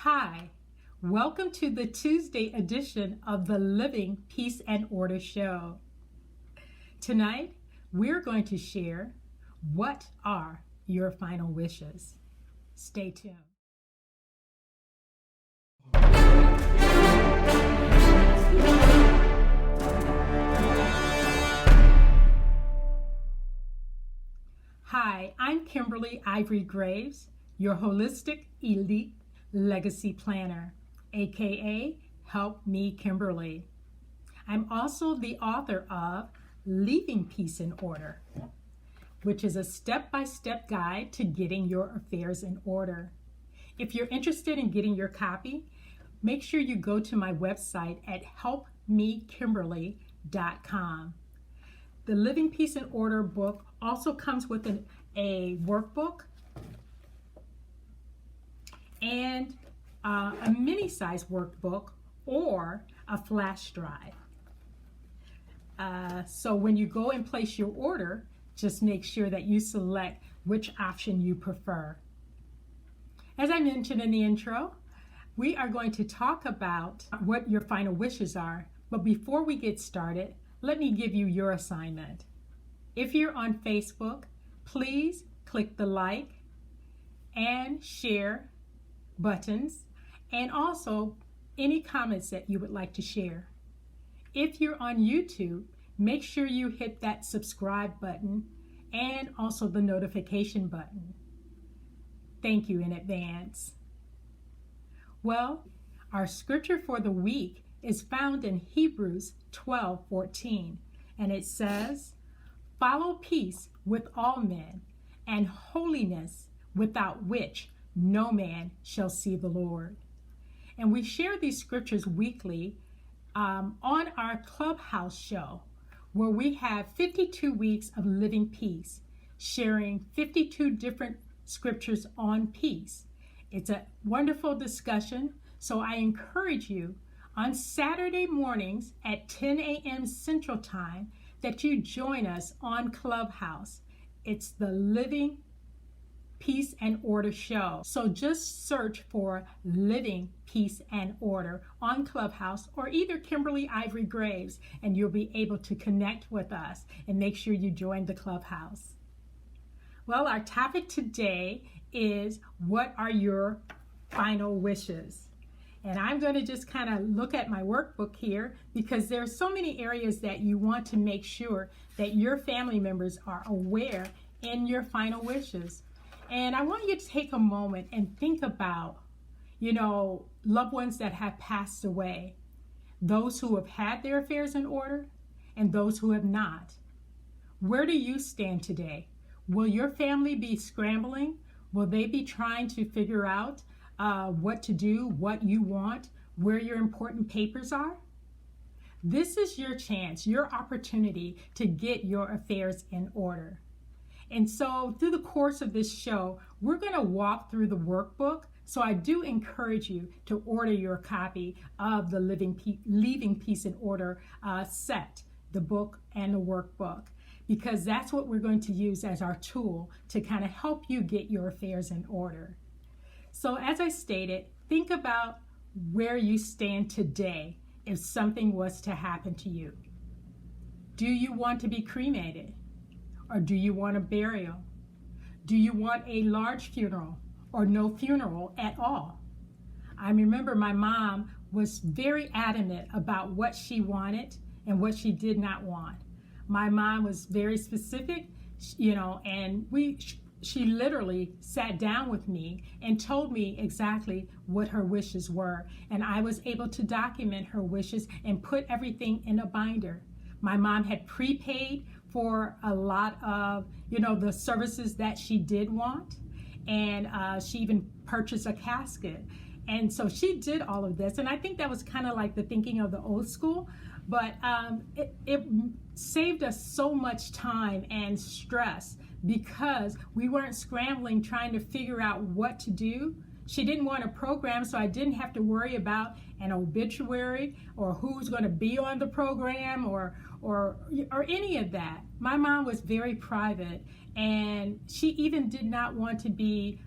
Hi, welcome to the Tuesday edition of the Living Peace and Order Show. Tonight, we're going to share what are your final wishes. Stay tuned. Hi, I'm Kimberly Ivory Graves, your holistic elite legacy planner, aka Help Me Kimberly. I'm also the author of Leaving Peace in Order, which is a step-by-step guide to getting your affairs in order. If you're interested in getting your copy, make sure you go to my website at helpmekimberly.com. The Living Peace and Order book also comes with a workbook and a mini-size workbook or a flash drive. So when you go and place your order, just make sure that you select which option you prefer. As I mentioned in the intro, we are going to talk about what your final wishes are. But before we get started, let me give you your assignment. If you're on Facebook, please click the like and share buttons and also any comments that you would like to share. If you're on YouTube, make sure you hit that subscribe button and also the notification button. Thank you in advance. Well, our scripture for the week is found in Hebrews 12:14, and it says, "Follow peace with all men and holiness, without which no man shall see the Lord." And we share these scriptures weekly on our Clubhouse show, where we have 52 weeks of living peace, sharing 52 different scriptures on peace. It's a wonderful discussion, so I encourage you on Saturday mornings at 10 a.m. Central Time that you join us on Clubhouse. It's the Living Peace and Order Show. So just search for Living Peace and Order on Clubhouse or either Kimberly Ivory Graves, and you'll be able to connect with us and make sure you join the Clubhouse. Well, our topic today is, what are your final wishes? And I'm going to just kind of look at my workbook here because there are so many areas that you want to make sure that your family members are aware in your final wishes. And I want you to take a moment and think about, loved ones that have passed away, those who have had their affairs in order and those who have not. Where do you stand today? Will your family be scrambling? Will they be trying to figure out what to do, what you want, where your important papers are? This is your chance, your opportunity to get your affairs in order. And so through the course of this show, we're going to walk through the workbook. So I do encourage you to order your copy of the Leaving Peace and Order set, the book and the workbook, because that's what we're going to use as our tool to kind of help you get your affairs in order. So as I stated, think about where you stand today if something was to happen to you. Do you want to be cremated? Or do you want a burial? Do you want a large funeral or no funeral at all? I remember my mom was very adamant about what she wanted and what she did not want. My mom was very specific, and she literally sat down with me and told me exactly what her wishes were. And I was able to document her wishes and put everything in a binder. My mom had prepaid for a lot of, the services that she did want. And she even purchased a casket. And so she did all of this. And I think that was kind of like the thinking of the old school. But it saved us so much time and stress because we weren't scrambling trying to figure out what to do. She didn't want a program, so I didn't have to worry about an obituary or who's going to be on the program or any of that. My mom was very private, and she even did not want to be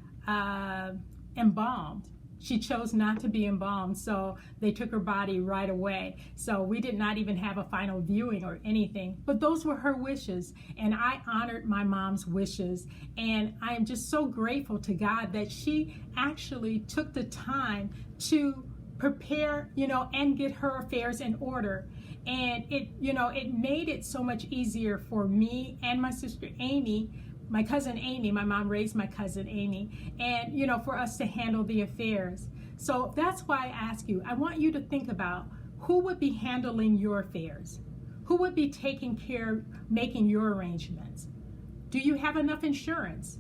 embalmed. She chose not to be embalmed, so they took her body right away. So we did not even have a final viewing or anything, but those were her wishes, and I honored my mom's wishes. And I am just so grateful to God that she actually took the time to prepare, and get her affairs in order. And it made it so much easier for me and my sister Amy, my cousin Amy. My mom raised my cousin Amy, and for us to handle the affairs. So that's why I ask you, I want you to think about who would be handling your affairs, who would be taking care, making your arrangements. Do you have enough insurance?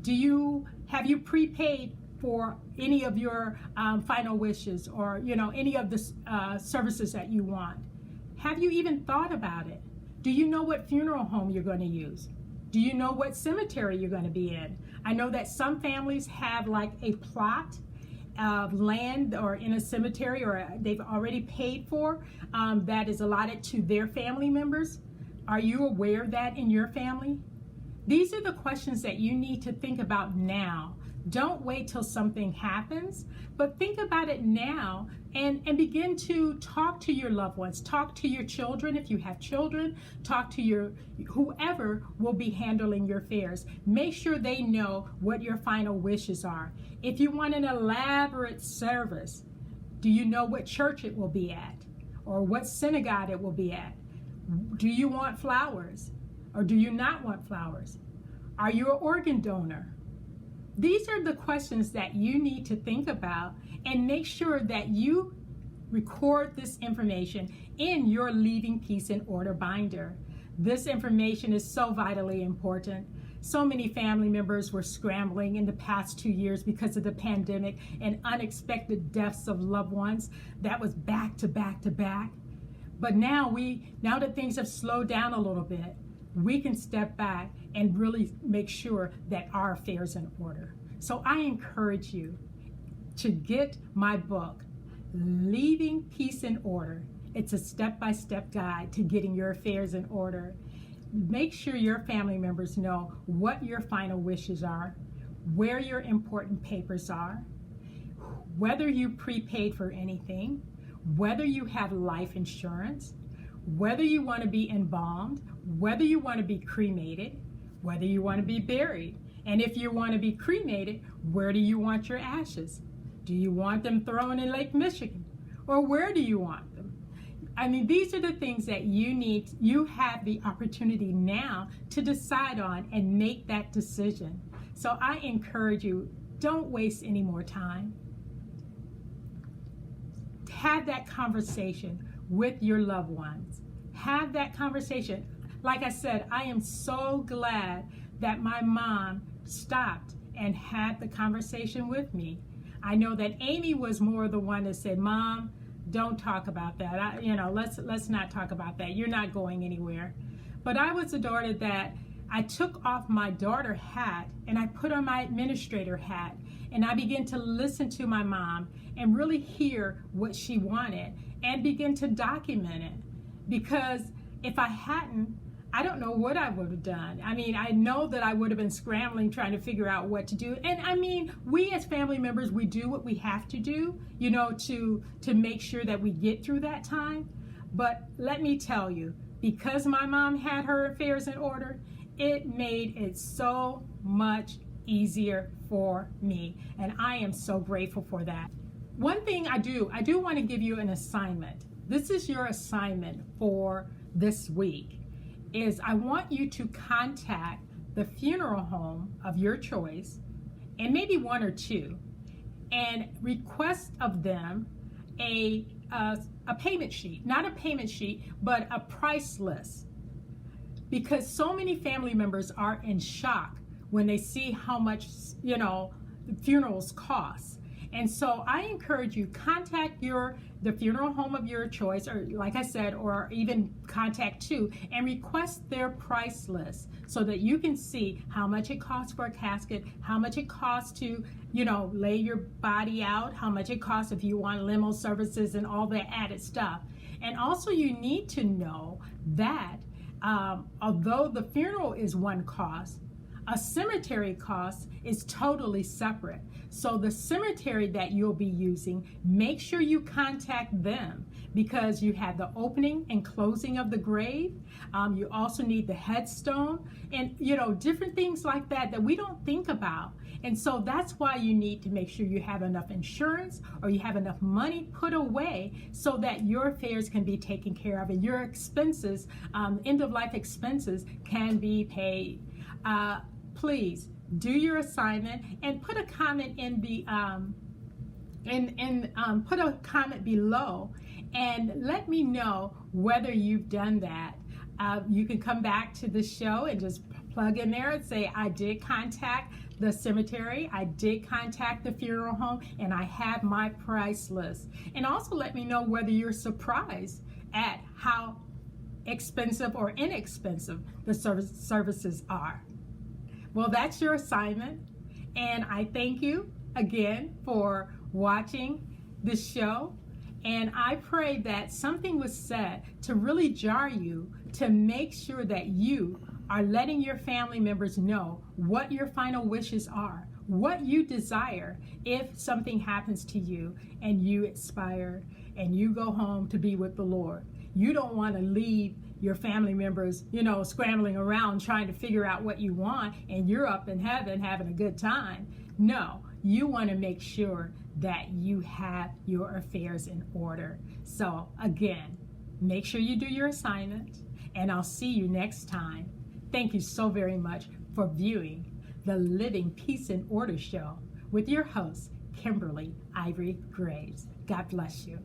Have you prepaid for any of your final wishes, or any of the services that you want? Have you even thought about it? Do you know what funeral home you're going to use? Do you know what cemetery you're going to be in? I know that some families have like a plot of land or in a cemetery, or they've already paid for, that is allotted to their family members. Are you aware of that in your family? These are the questions that you need to think about now. Don't wait till something happens, but think about it now, and begin to talk to your loved ones, talk to your children if you have children, talk to whoever will be handling your affairs. Make sure they know what your final wishes are. If you want an elaborate service, do you know what church it will be at, or what synagogue it will be at? Do you want flowers, or do you not want flowers? Are you an organ donor? These are the questions that you need to think about, and make sure that you record this information in your Leaving Peace in Order binder. This information is so vitally important. So many family members were scrambling in the past 2 years because of the pandemic and unexpected deaths of loved ones. That was back to back to back. But now that things have slowed down a little bit, we can step back and really make sure that our affairs are in order. So I encourage you to get my book, Leaving Peace in Order. It's a step-by-step guide to getting your affairs in order. Make sure your family members know what your final wishes are, where your important papers are, whether you prepaid for anything, whether you have life insurance, whether you want to be embalmed, whether you want to be cremated, whether you want to be buried. And if you want to be cremated, where do you want your ashes? Do you want them thrown in Lake Michigan? Or where do you want them? I mean, these are the things that you have the opportunity now to decide on and make that decision. So I encourage you, don't waste any more time. Have that conversation with your loved ones. Have that conversation. Like I said, I am so glad that my mom stopped and had the conversation with me. I know that Amy was more the one that said, "Mom, don't talk about that. Let's not talk about that. You're not going anywhere." But I was the daughter that I took off my daughter hat and I put on my administrator hat, and I began to listen to my mom and really hear what she wanted and begin to document it. Because if I hadn't, I don't know what I would have done. I mean, I know that I would have been scrambling trying to figure out what to do. And I mean, we as family members, we do what we have to do, to make sure that we get through that time. But let me tell you, because my mom had her affairs in order, it made it so much easier for me. And I am so grateful for that. One thing I do want to give you an assignment. This is your assignment for this week. Is I want you to contact the funeral home of your choice, and maybe one or two, and request of them a payment sheet, not a payment sheet, but a price list. Because so many family members are in shock when they see how much, funerals cost. And so I encourage you, contact the funeral home of your choice, or like I said, or even contact two, and request their price list so that you can see how much it costs for a casket, how much it costs to, lay your body out, how much it costs if you want limo services and all that added stuff. And also you need to know that although the funeral is one cost, A cemetery cost is totally separate. So the cemetery that you'll be using, make sure you contact them, because you have the opening and closing of the grave. You also need the headstone and, different things like that we don't think about. And so that's why you need to make sure you have enough insurance or you have enough money put away so that your affairs can be taken care of and your expenses, end of life expenses, can be paid. Please do your assignment and put a comment in the put a comment below and let me know whether you've done that. You can come back to the show and just plug in there and say, I did contact the cemetery, I did contact the funeral home, and I have my price list. And also let me know whether you're surprised at how expensive or inexpensive the services are. Well, that's your assignment, and I thank you again for watching this show, and I pray that something was said to really jar you, to make sure that you are letting your family members know what your final wishes are, what you desire if something happens to you and you expire and you go home to be with the Lord. You don't want to leave your family members, scrambling around trying to figure out what you want and you're up in heaven having a good time. No, you want to make sure that you have your affairs in order. So again, make sure you do your assignment, and I'll see you next time. Thank you so very much for viewing the Living Peace and Order Show with your host, Kimberly Ivory Graves. God bless you.